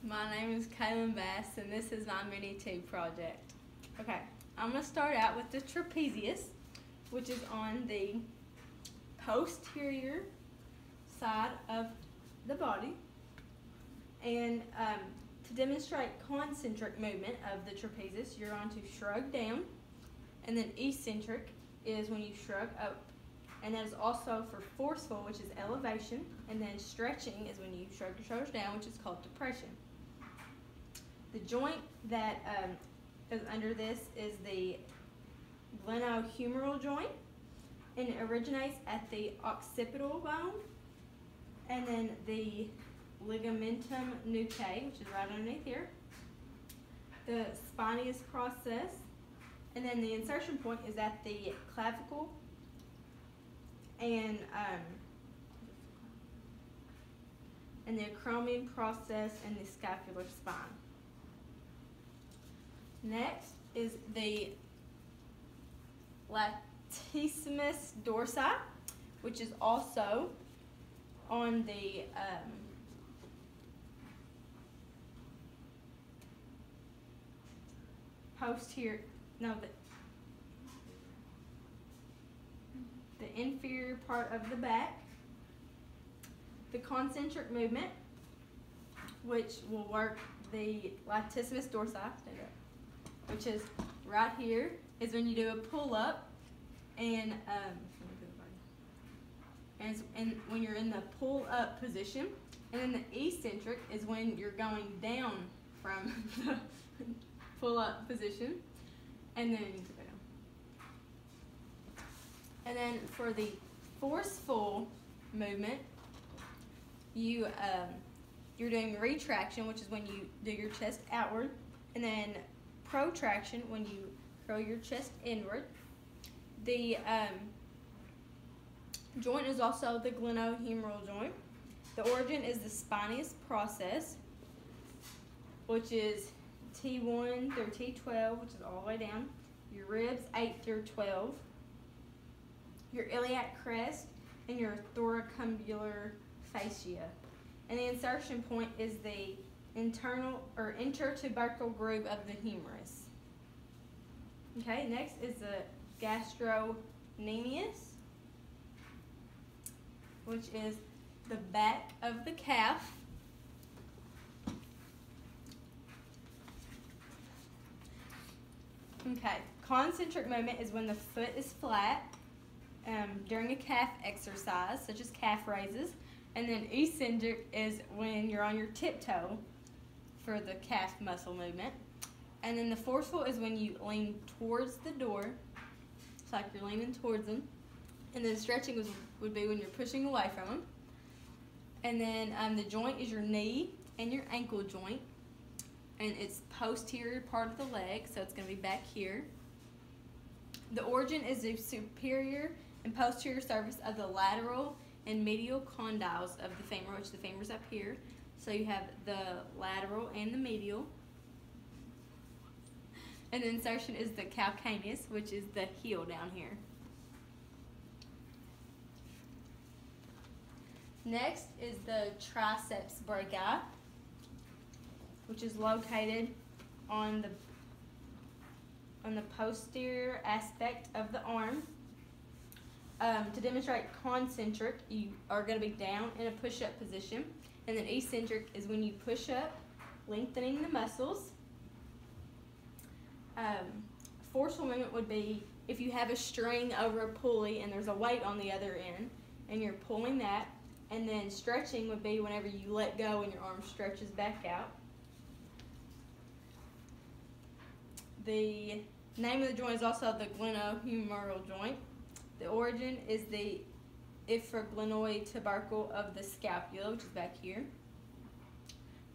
My name is Kaylin Bass, and this is my mini tube project. Okay, I'm going to start out with the trapezius, which is on the posterior side of the body. And to demonstrate concentric movement of the trapezius, you're going to shrug down, and then eccentric is when you shrug up. And that is also for forceful, which is elevation, and then stretching is when you shrug your shoulders down, which is called depression. The joint that is under this is the glenohumeral joint, and it originates at the occipital bone, and then the ligamentum nuchae, which is right underneath here, the spinaeus process, and then the insertion point is at the clavicle, and the acromion process and the scapular spine. Next is the latissimus dorsi, which is also on the the inferior part of the back. The concentric movement, which will work the latissimus dorsi, which is right here, is when you do a pull-up, and when you're in the pull-up position, and then the eccentric is when you're going down from the pull-up position, and then for the forceful movement, you're doing retraction, which is when you do your chest outward, and then protraction when you curl your chest inward. The joint is also the glenohumeral joint. The origin is the spinaeus process, which is T1 through T12, which is all the way down. Your ribs 8 through 12. Your iliac crest and your thoracoumbular fascia. And the insertion point is the internal or intertubercle groove of the humerus. Okay, next is the gastrocnemius, which is the back of the calf. Okay, concentric movement is when the foot is flat during a calf exercise, such as calf raises. And then eccentric is when you're on your tiptoe for the calf muscle movement. And then the forceful is when you lean towards the door. It's like you're leaning towards them. And then stretching would be when you're pushing away from them. And then the joint is your knee and your ankle joint. And it's posterior part of the leg, so it's going to be back here. The origin is the superior and posterior surface of the lateral and medial condyles of the femur, which the femur is up here. So you have the lateral and the medial. And the insertion is the calcaneus, which is the heel down here. Next is the triceps brachii, which is located on the posterior aspect of the arm. To demonstrate concentric, you are going to be down in a push-up position, and then eccentric is when you push up, lengthening the muscles. Forceful movement would be if you have a string over a pulley and there's a weight on the other end, and you're pulling that. And then stretching would be whenever you let go and your arm stretches back out. The name of the joint is also the glenohumeral joint. The origin is the infraglenoid tubercle of the scapula, which is back here.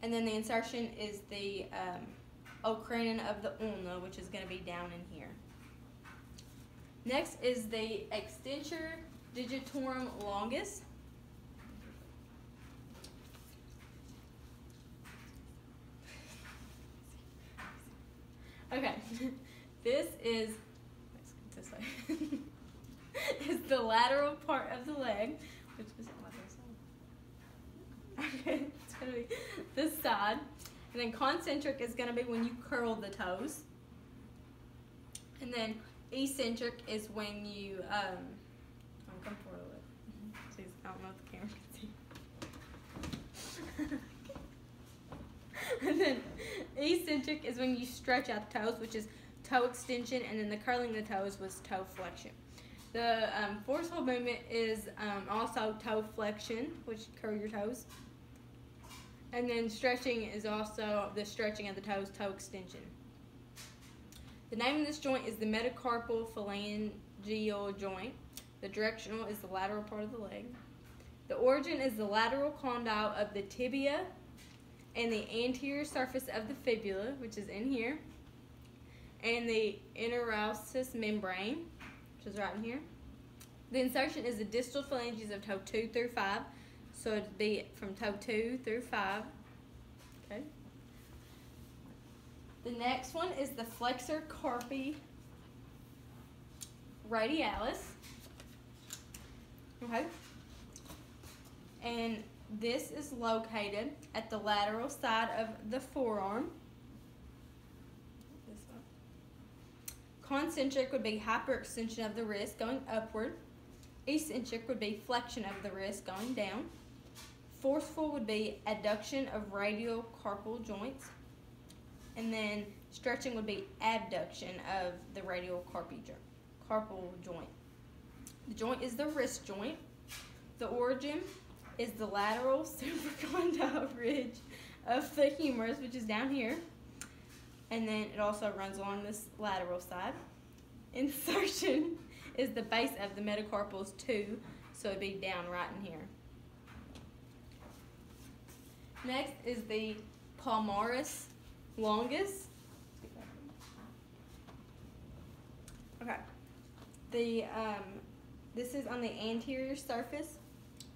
And then the insertion is the ocrine of the ulna, which is going to be down in here. Next is the extensor digitorum longus. Okay, this is is the lateral part of the leg, which is on my side. Okay, it's going to be this side. And then concentric is going to be when you curl the toes. And then eccentric is when you, come forward with it. Jeez, I don't know if the camera can see. And then eccentric is when you stretch out the toes, which is toe extension, and then the curling the toes was toe flexion. The forceful movement is also toe flexion, which curl your toes. And then stretching is also the stretching of the toes, toe extension. The name of this joint is the metacarpal phalangeal joint. The directional is the lateral part of the leg. The origin is the lateral condyle of the tibia and the anterior surface of the fibula, which is in here, and the interosseous membrane, which is right in here. The insertion is the distal phalanges of toe 2 through 5, so it'd be from toe 2 through 5. Okay. The next one is the flexor carpi radialis. Okay. And this is located at the lateral side of the forearm. This one. Concentric would be hyperextension of the wrist going upward. Eccentric would be flexion of the wrist going down. Forceful would be adduction of radial carpal joints. And then stretching would be abduction of the radial carpal joint. The joint is the wrist joint. The origin is the lateral supracondyle ridge of the humerus, which is down here. And then it also runs along this lateral side. Insertion is the base of the metacarpals 2, so it'd be down right in here. Next is the palmaris longus. Okay. This is on the anterior surface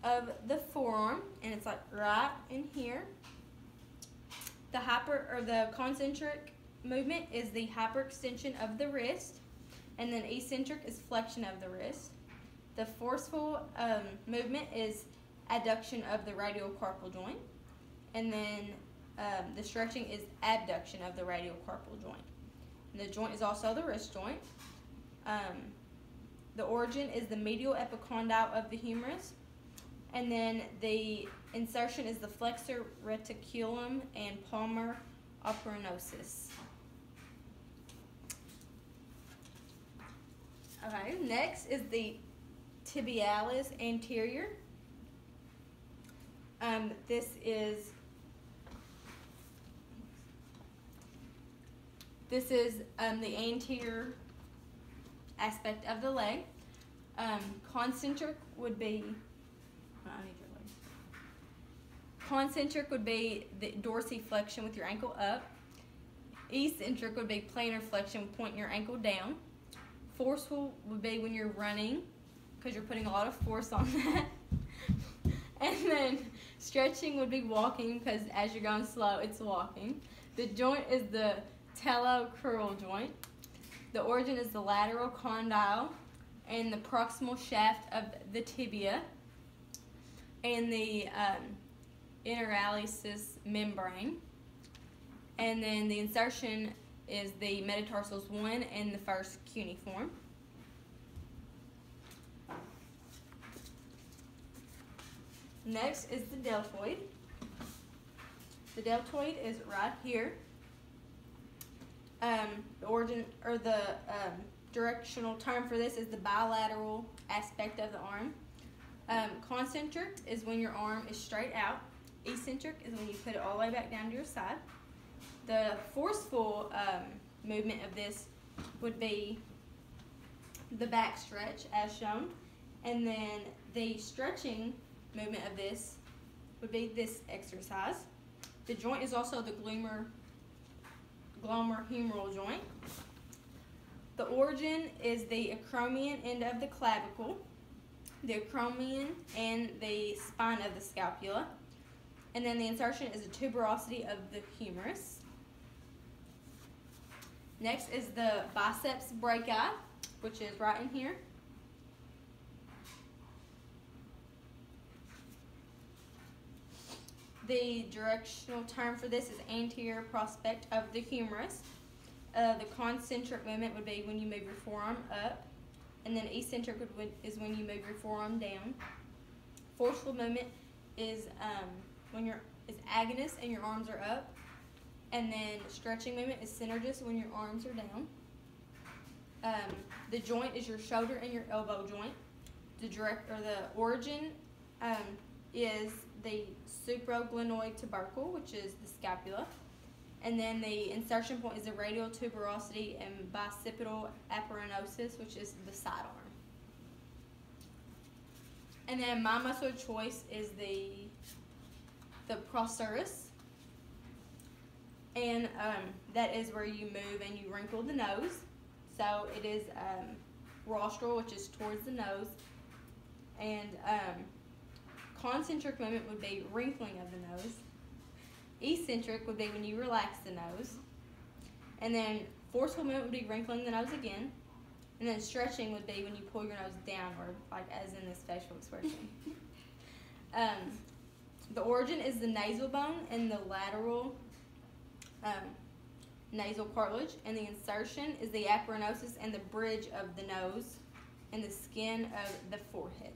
of the forearm, and it's like right in here. The concentric movement is the hyperextension of the wrist, and then eccentric is flexion of the wrist. The forceful movement is adduction of the radial carpal joint, and then the stretching is abduction of the radial carpal joint. And the joint is also the wrist joint. The origin is the medial epicondyle of the humerus, and then the insertion is the flexor reticulum and palmar aponeurosis. Okay, next is the tibialis anterior. This is the anterior aspect of the leg. Concentric would be, I need your leg. Concentric would be the dorsiflexion with your ankle up. Eccentric would be plantar flexion with pointing your ankle down. Forceful would be when you're running, because you're putting a lot of force on that. And then stretching would be walking, because as you're going slow, it's walking. The joint is the talocrural joint. The origin is the lateral condyle and the proximal shaft of the tibia and the interosseous membrane. And then the insertion is the metatarsals 1 and the first cuneiform. Next is the deltoid. The deltoid is right here. The origin or the directional term for this is the bilateral aspect of the arm. Concentric is when your arm is straight out. Eccentric is when you put it all the way back down to your side. The forceful movement of this would be the back stretch as shown, and then the stretching movement of this would be this exercise. The joint is also the glomerular joint. The origin is the acromion end of the clavicle, the acromion and the spine of the scapula, and then the insertion is the tuberosity of the humerus. Next is the biceps brachii, which is right in here. The directional term for this is anterior prospect of the humerus. The concentric movement would be when you move your forearm up, and then eccentric is when you move your forearm down. Forceful movement is when you're agonist and your arms are up, and then stretching movement is synergist when your arms are down. The joint is your shoulder and your elbow joint. The origin is the supraglenoid tubercle, which is the scapula. And then the insertion point is the radial tuberosity and bicipital aponeurosis, which is the sidearm. And then my muscle of choice is the procerus. And that is where you move and you wrinkle the nose. So it is rostral, which is towards the nose. And concentric movement would be wrinkling of the nose. Eccentric would be when you relax the nose. And then forceful movement would be wrinkling the nose again. And then stretching would be when you pull your nose downward, like as in this facial expression. The origin is the nasal bone and the lateral nasal cartilage, and the insertion is the aponeurosis and the bridge of the nose and the skin of the forehead.